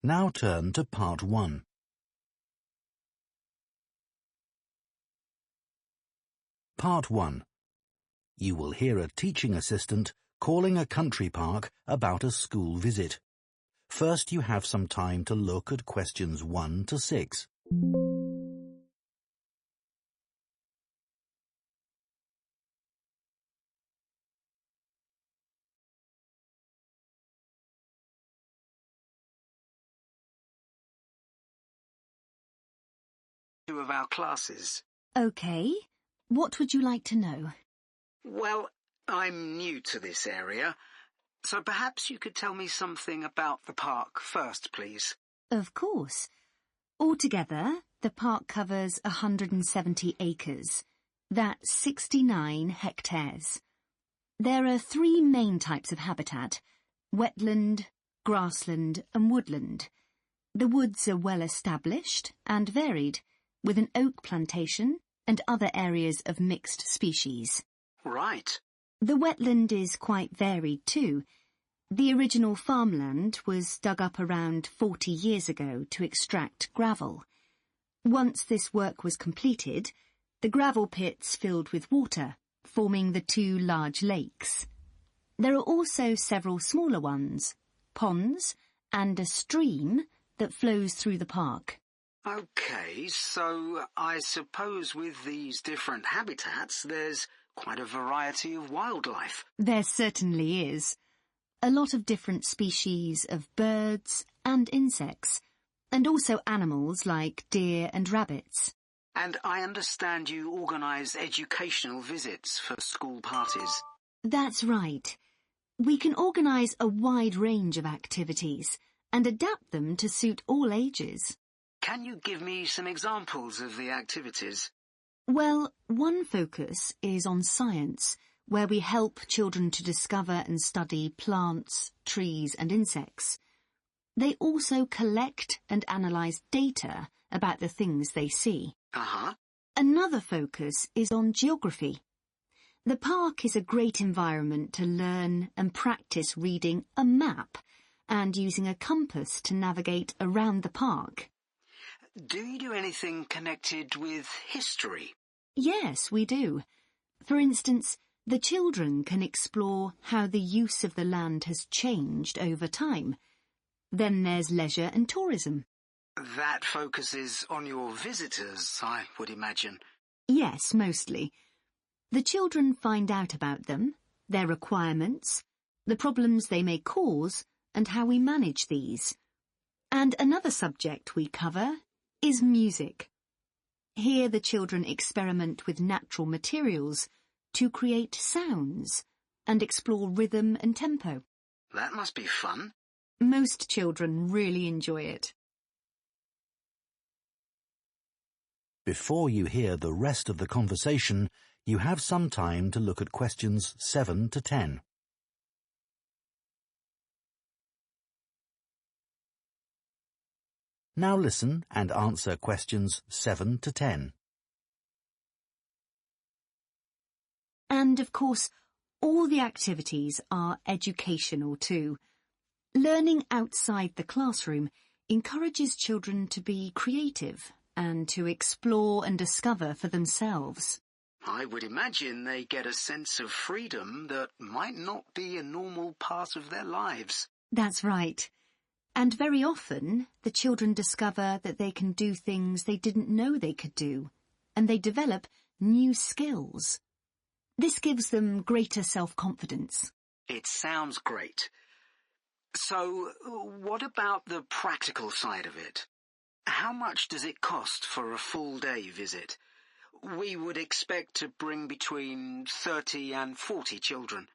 Now turn to Part 1. Part 1. You will hear a teaching assistant calling a country park about a school visit. First, you have some time to look at questions 1 to 6. Of our classes. OK. What would you like to know? Well, I'm new to this area, so perhaps you could tell me something about the park first, please. Of course. Altogether, the park covers 170 acres. That's 69 hectares. There are 3 main types of habitat: wetland, grassland and woodland. The woods are well established and varied, with an oak plantation and other areas of mixed species. Right. The wetland is quite varied too. The original farmland was dug up around 40 years ago to extract gravel. Once this work was completed, the gravel pits filled with water, forming the 2 large lakes. There are also several smaller ones, ponds, and a stream that flows through the park. OK, so I suppose with these different habitats there's quite a variety of wildlife. There certainly is. A lot of different species of birds and insects, and also animals like deer and rabbits. And I understand you organise educational visits for school parties. That's right. We can organise a wide range of activities and adapt them to suit all ages. Can you give me some examples of the activities? Well, one focus is on science, where we help children to discover and study plants, trees and insects. They also collect and analyse data about the things they see. Another focus is on geography. The park is a great environment to learn and practice reading a map and using a compass to navigate around the park. Do you do anything connected with history? Yes, we do. For instance, the children can explore how the use of the land has changed over time. Then there's leisure and tourism. That focuses on your visitors, I would imagine. Yes, mostly. The children find out about them, their requirements, the problems they may cause, and how we manage these. And another subject we cover is music. Here the children experiment with natural materials to create sounds and explore rhythm and tempo. That must be fun. Most children really enjoy it. Before you hear the rest of the conversation, you have some time to look at questions 7 to 10. Now listen and answer questions 7 to 10. And, of course, all the activities are educational too. Learning outside the classroom encourages children to be creative and to explore and discover for themselves. I would imagine they get a sense of freedom that might not be a normal part of their lives. That's right. And very often, the children discover that they can do things they didn't know they could do, and they develop new skills. This gives them greater self-confidence. It sounds great. So, what about the practical side of it? How much does it cost for a full-day visit? We would expect to bring between 30 and 40 children.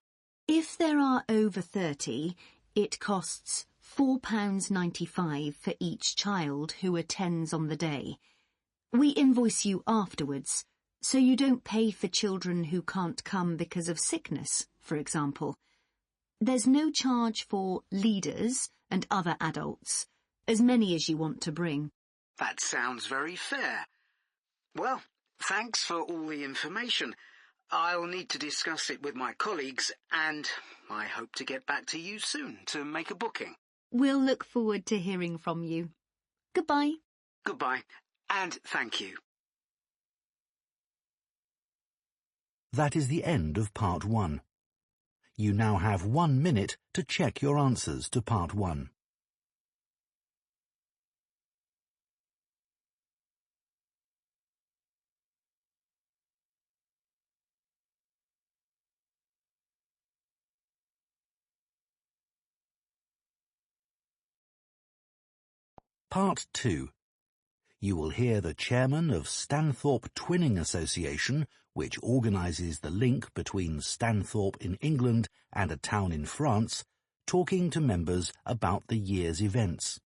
If there are over 30, it costs £4.95 for each child who attends on the day. We invoice you afterwards, so you don't pay for children who can't come because of sickness, for example. There's no charge for leaders and other adults, as many as you want to bring. That sounds very fair. Well, thanks for all the information. I'll need to discuss it with my colleagues, and I hope to get back to you soon to make a booking. We'll look forward to hearing from you. Goodbye. Goodbye, and thank you. That is the end of Part 1. You now have 1 minute to check your answers to Part 1. Part 2. You will hear the chairman of Stanthorpe Twinning Association, which organises the link between Stanthorpe in England and a town in France, talking to members about the year's events.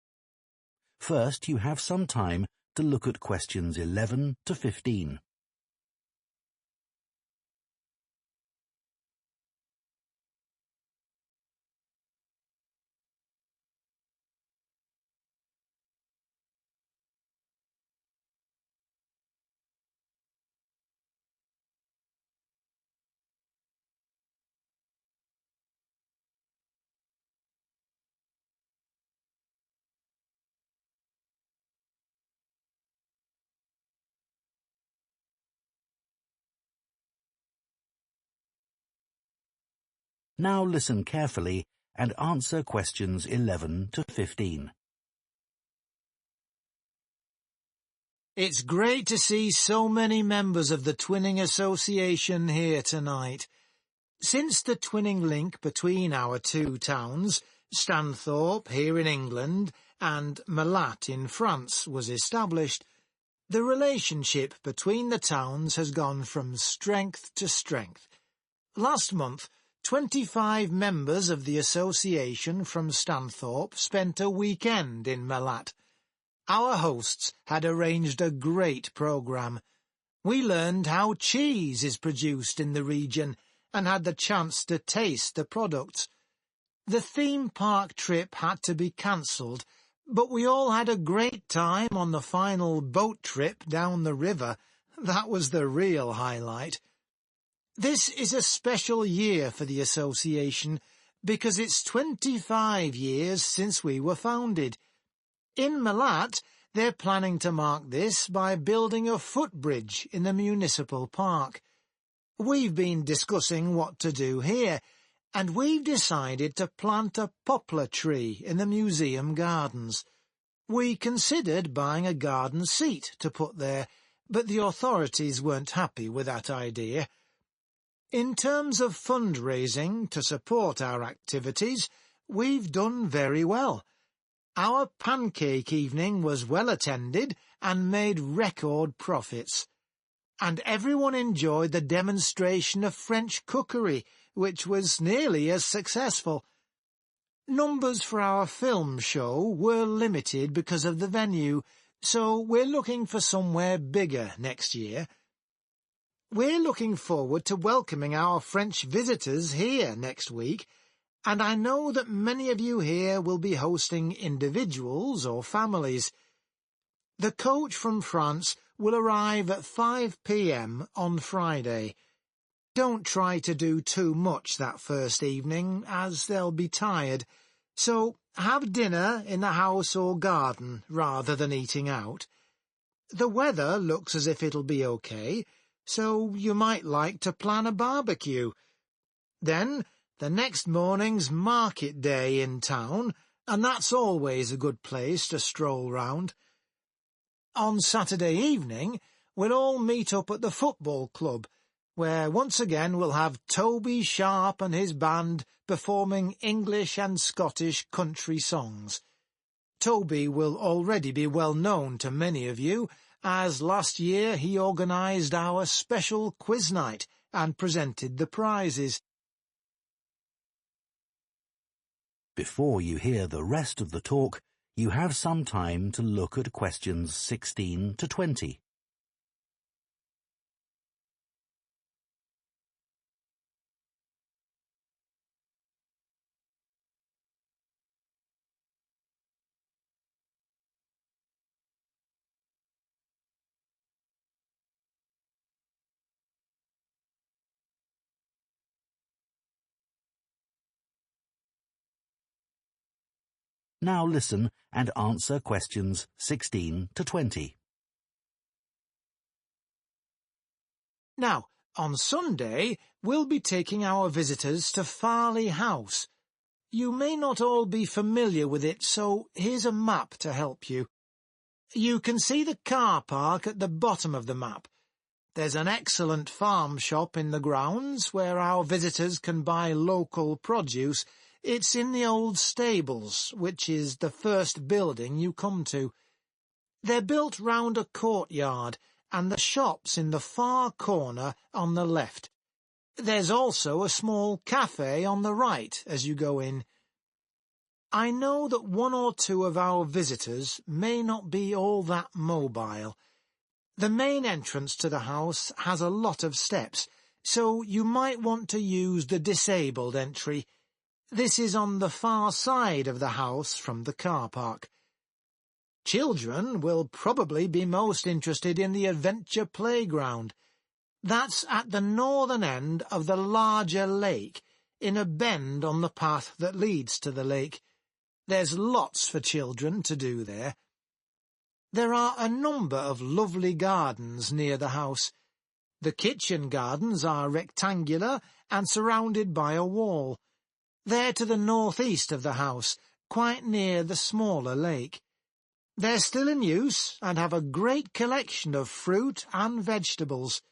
First, you have some time to look at questions 11 to 15. Now listen carefully and answer questions 11 to 15. It's great to see so many members of the Twinning Association here tonight. Since the twinning link between our two towns, Stanthorpe here in England and Malat in France, was established, the relationship between the towns has gone from strength to strength. Last month, 25 members of the association from Stanthorpe spent a weekend in Malat. Our hosts had arranged a great programme. We learned how cheese is produced in the region and had the chance to taste the products. The theme park trip had to be cancelled, but we all had a great time on the final boat trip down the river. That was the real highlight. This is a special year for the association because it's 25 years since we were founded. In Malat, they're planning to mark this by building a footbridge in the municipal park. We've been discussing what to do here, and we've decided to plant a poplar tree in the museum gardens. We considered buying a garden seat to put there, but the authorities weren't happy with that idea. In terms of fundraising to support our activities, we've done very well. Our pancake evening was well attended and made record profits. And everyone enjoyed the demonstration of French cookery, which was nearly as successful. Numbers for our film show were limited because of the venue, so we're looking for somewhere bigger next year. We're looking forward to welcoming our French visitors here next week, and I know that many of you here will be hosting individuals or families. The coach from France will arrive at 5 p.m. on Friday. Don't try to do too much that first evening, as they'll be tired, so have dinner in the house or garden rather than eating out. The weather looks as if it'll be okay, so you might like to plan a barbecue. Then the next morning's market day in town, and that's always a good place to stroll round. On Saturday evening, we'll all meet up at the football club, where once again we'll have Toby Sharp and his band performing English and Scottish country songs. Toby will already be well known to many of you, as last year he organised our special quiz night and presented the prizes. Before you hear the rest of the talk, you have some time to look at questions 16 to 20. Now listen and answer questions 16 to 20. Now, on Sunday, we'll be taking our visitors to Farley House. You may not all be familiar with it, so here's a map to help you. You can see the car park at the bottom of the map. There's an excellent farm shop in the grounds where our visitors can buy local produce. It's in the old stables, which is the first building you come to. They're built round a courtyard, and the shop's in the far corner on the left. There's also a small cafe on the right as you go in. I know that one or two of our visitors may not be all that mobile. The main entrance to the house has a lot of steps, so you might want to use the disabled entry. This is on the far side of the house from the car park. Children will probably be most interested in the adventure playground. That's at the northern end of the larger lake, in a bend on the path that leads to the lake. There's lots for children to do there. There are a number of lovely gardens near the house. The kitchen gardens are rectangular and surrounded by a wall. They're to the northeast of the house, quite near the smaller lake. They're still in use and have a great collection of fruit and vegetables.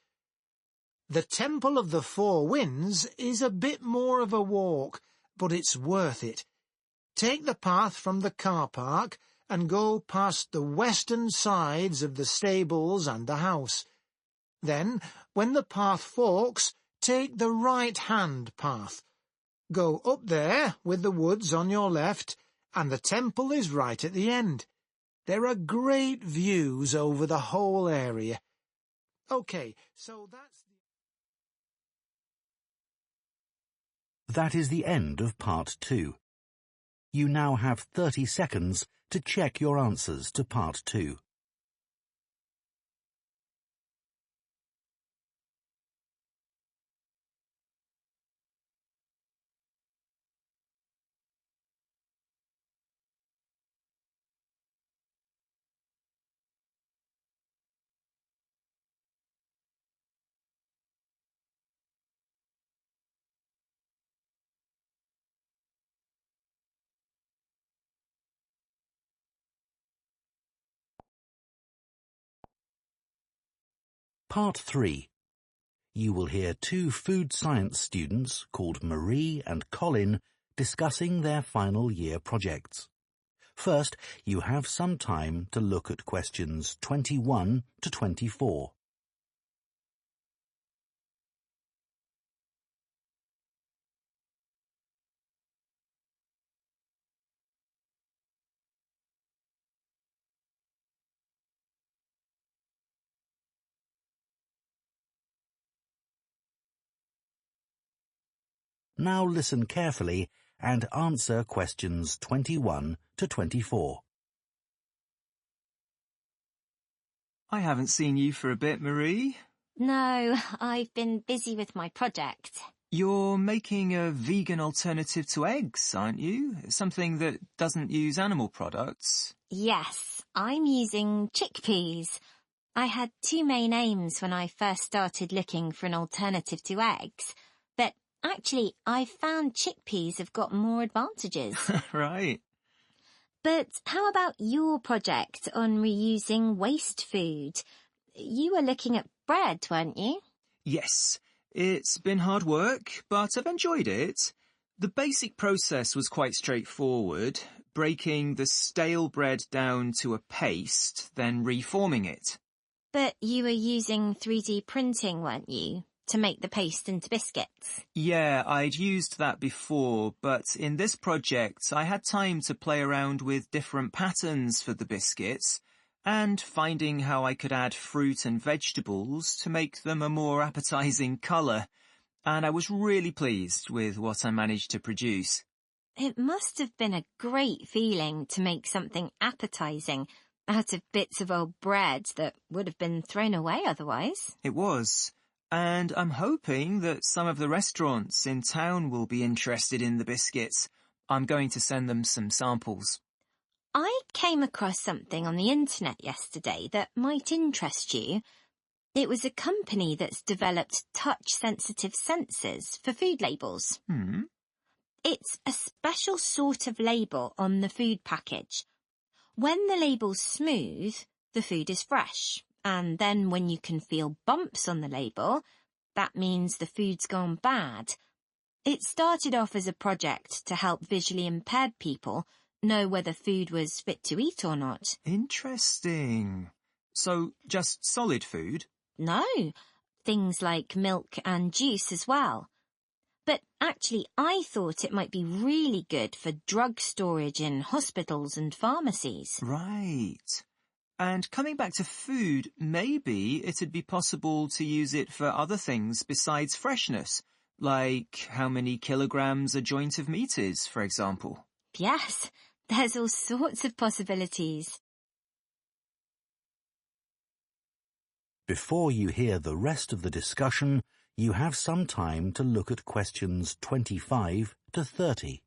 The Temple of the Four Winds is a bit more of a walk, but it's worth it. Take the path from the car park and go past the western sides of the stables and the house. Then, when the path forks, take the right-hand path. Go up there with the woods on your left, and the temple is right at the end. There are great views over the whole area. OK, so That is the end of Part 2. You now have 30 seconds to check your answers to Part 2. Part 3. You will hear two food science students called Marie and Colin discussing their final year projects. First, you have some time to look at questions 21 to 24. Now listen carefully and answer questions 21 to 24. I haven't seen you for a bit, Marie. No, I've been busy with my project. You're making a vegan alternative to eggs, aren't you? Something that doesn't use animal products. Yes, I'm using chickpeas. I had two main aims when I first started looking for an alternative to eggs, but actually I found chickpeas have got more advantages. Right. But how about your project on reusing waste food? You were looking at bread, weren't you? Yes, it's been hard work, but I've enjoyed it. The basic process was quite straightforward, breaking the stale bread down to a paste, then reforming it. But you were using 3D printing, weren't you, to make the paste into biscuits? Yeah, I'd used that before, but in this project I had time to play around with different patterns for the biscuits and finding how I could add fruit and vegetables to make them a more appetizing colour, and I was really pleased with what I managed to produce. It must have been a great feeling to make something appetizing out of bits of old bread that would have been thrown away otherwise. It was. And I'm hoping that some of the restaurants in town will be interested in the biscuits. I'm going to send them some samples. I came across something on the internet yesterday that might interest you. It was a company that's developed touch-sensitive sensors for food labels. It's a special sort of label on the food package. When the label's smooth, the food is fresh, and then when you can feel bumps on the label, that means the food's gone bad. It started off as a project to help visually impaired people know whether food was fit to eat or not. Interesting. So, just solid food? No, things like milk and juice as well. But actually, I thought it might be really good for drug storage in hospitals and pharmacies. Right. And coming back to food, maybe it'd be possible to use it for other things besides freshness, like how many kilograms a joint of meat is, for example. Yes, there's all sorts of possibilities. Before you hear the rest of the discussion, you have some time to look at questions 25 to 30.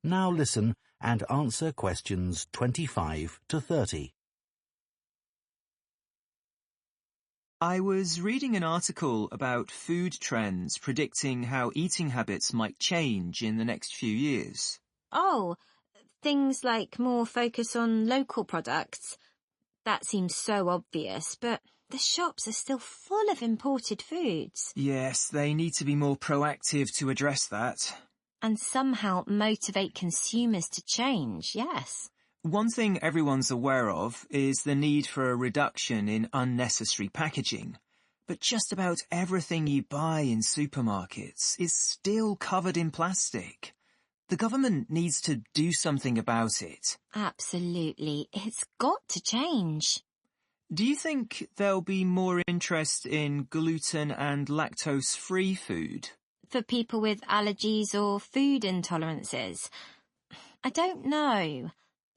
Now listen and answer questions 25 to 30. I was reading an article about food trends predicting how eating habits might change in the next few years. Oh, things like more focus on local products. That seems so obvious, but the shops are still full of imported foods. Yes, they need to be more proactive to address that. And somehow motivate consumers to change, yes. One thing everyone's aware of is the need for a reduction in unnecessary packaging. But just about everything you buy in supermarkets is still covered in plastic. The government needs to do something about it. Absolutely. It's got to change. Do you think there'll be more interest in gluten and lactose-free food? For people with allergies or food intolerances? I don't know.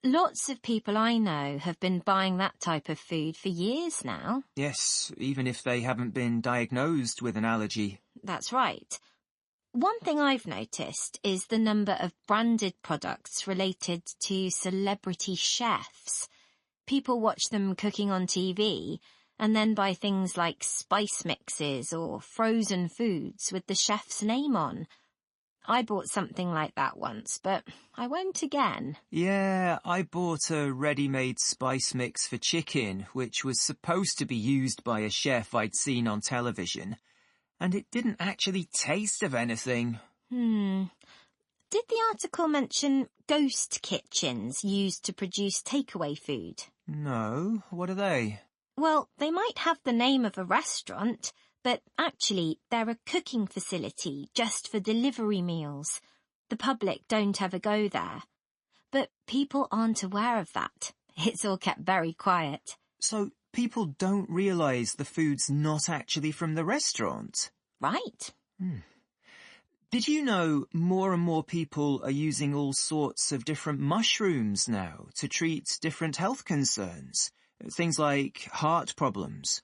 Lots of people I know have been buying that type of food for years now. Yes, even if they haven't been diagnosed with an allergy. That's right. One thing I've noticed is the number of branded products related to celebrity chefs. People watch them cooking on TV and then buy things like spice mixes or frozen foods with the chef's name on. I bought something like that once, but I won't again. Yeah, I bought a ready-made spice mix for chicken, which was supposed to be used by a chef I'd seen on television, and it didn't actually taste of anything. Did the article mention ghost kitchens used to produce takeaway food? No, what are they? Well, they might have the name of a restaurant, but actually they're a cooking facility just for delivery meals. The public don't ever go there. But people aren't aware of that. It's all kept very quiet. So people don't realise the food's not actually from the restaurant? Right. Did you know more and more people are using all sorts of different mushrooms now to treat different health concerns? Things like heart problems.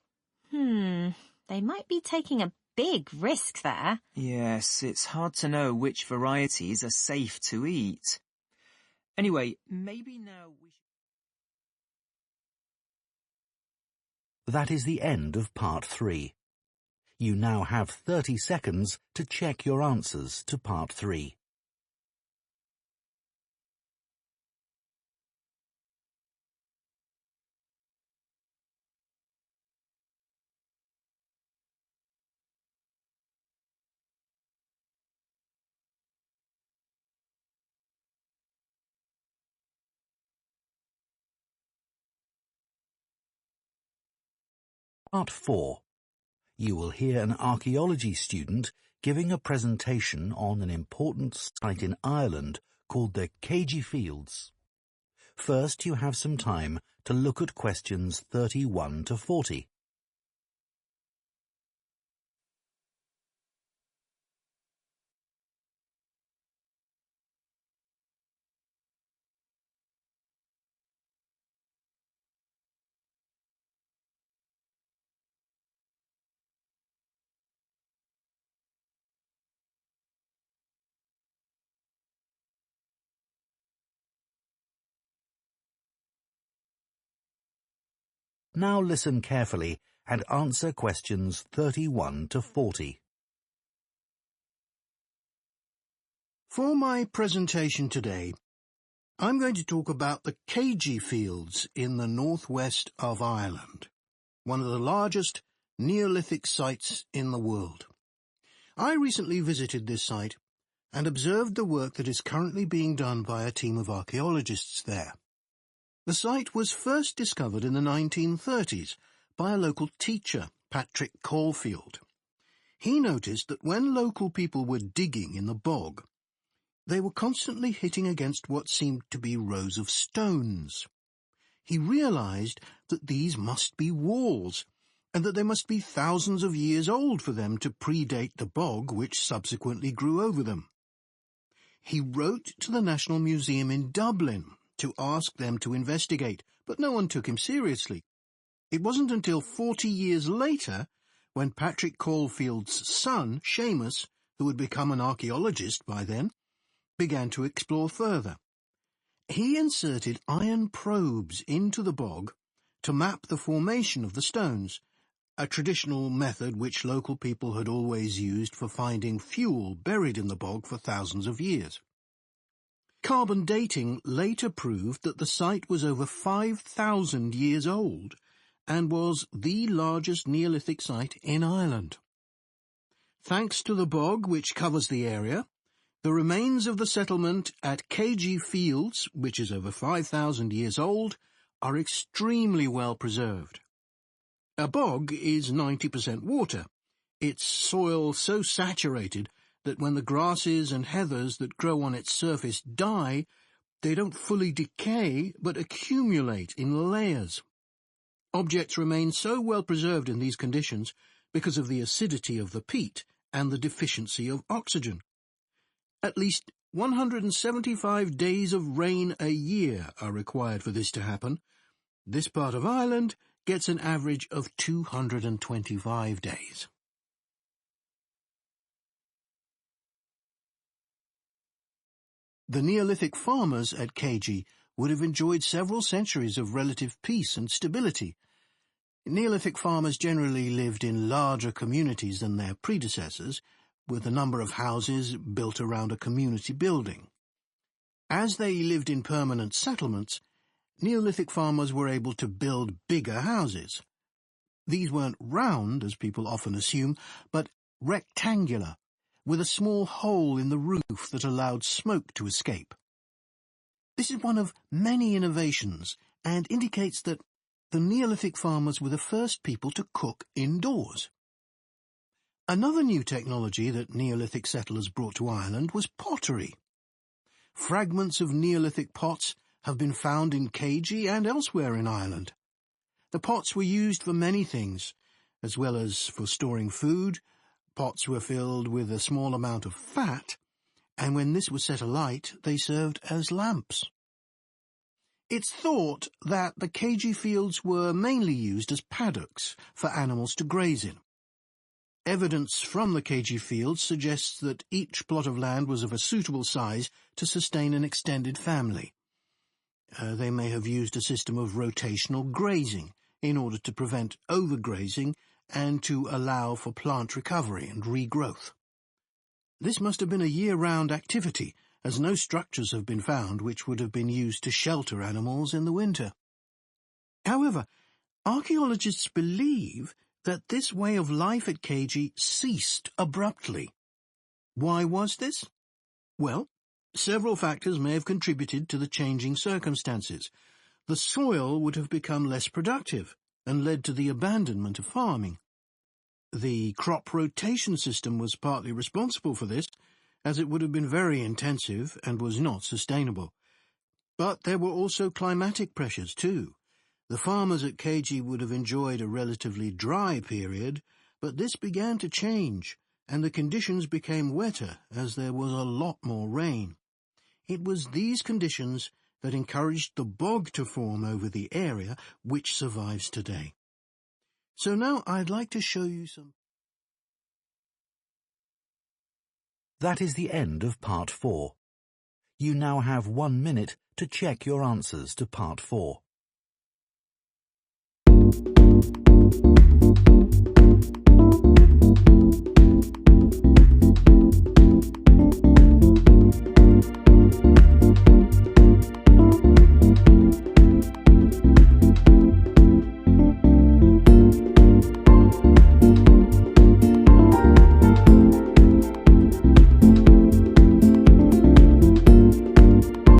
They might be taking a big risk there. Yes, it's hard to know which varieties are safe to eat. Anyway, maybe now we should... That is the end of part 3. You now have 30 seconds to check your answers to part 3. Part 4. You will hear an archaeology student giving a presentation on an important site in Ireland called the Cagey Fields. First, you have some time to look at questions 31 to 40. Now listen carefully and answer questions 31 to 40. For my presentation today, I'm going to talk about the Kagi Fields in the northwest of Ireland, one of the largest Neolithic sites in the world. I recently visited this site and observed the work that is currently being done by a team of archaeologists there. The site was first discovered in the 1930s by a local teacher, Patrick Caulfield. He noticed that when local people were digging in the bog, they were constantly hitting against what seemed to be rows of stones. He realized that these must be walls, and that they must be thousands of years old for them to predate the bog which subsequently grew over them. He wrote to the National Museum in Dublin to ask them to investigate, but no one took him seriously. It wasn't until 40 years later, when Patrick Caulfield's son, Seamus, who had become an archaeologist by then, began to explore further. He inserted iron probes into the bog to map the formation of the stones, a traditional method which local people had always used for finding fuel buried in the bog for thousands of years. Carbon dating later proved that the site was over 5,000 years old and was the largest Neolithic site in Ireland. Thanks to the bog which covers the area, the remains of the settlement at Kagi Fields, which is over 5,000 years old, are extremely well preserved. A bog is 90% water, its soil so saturated that when the grasses and heathers that grow on its surface die, they don't fully decay but accumulate in layers. Objects remain so well preserved in these conditions because of the acidity of the peat and the deficiency of oxygen. At least 175 days of rain a year are required for this to happen. This part of Ireland gets an average of 225 days. The Neolithic farmers at Kagi would have enjoyed several centuries of relative peace and stability. Neolithic farmers generally lived in larger communities than their predecessors, with a number of houses built around a community building. As they lived in permanent settlements, Neolithic farmers were able to build bigger houses. These weren't round, as people often assume, but rectangular, with a small hole in the roof that allowed smoke to escape. This is one of many innovations and indicates that the Neolithic farmers were the first people to cook indoors. Another new technology that Neolithic settlers brought to Ireland was pottery. Fragments of Neolithic pots have been found in Kagi and elsewhere in Ireland. The pots were used for many things, as well as for storing food. Pots were filled with a small amount of fat, and when this was set alight, they served as lamps. It's thought that the Kagi Fields were mainly used as paddocks for animals to graze in. Evidence from the Kagi Fields suggests that each plot of land was of a suitable size to sustain an extended family. They may have used a system of rotational grazing in order to prevent overgrazing and to allow for plant recovery and regrowth. This must have been a year-round activity, as no structures have been found which would have been used to shelter animals in the winter. However, archaeologists believe that this way of life at Kagi ceased abruptly. Why was this? Well, several factors may have contributed to the changing circumstances. The soil would have become less productive and led to the abandonment of farming. The crop rotation system was partly responsible for this, as it would have been very intensive and was not sustainable. But there were also climatic pressures too. The farmers at KG would have enjoyed a relatively dry period, but this began to change, and the conditions became wetter as there was a lot more rain. It was these conditions that encouraged the bog to form over the area which survives today. So now I'd like to show you some... That is the end of Part 4. You now have 1 minute to check your answers to Part 4.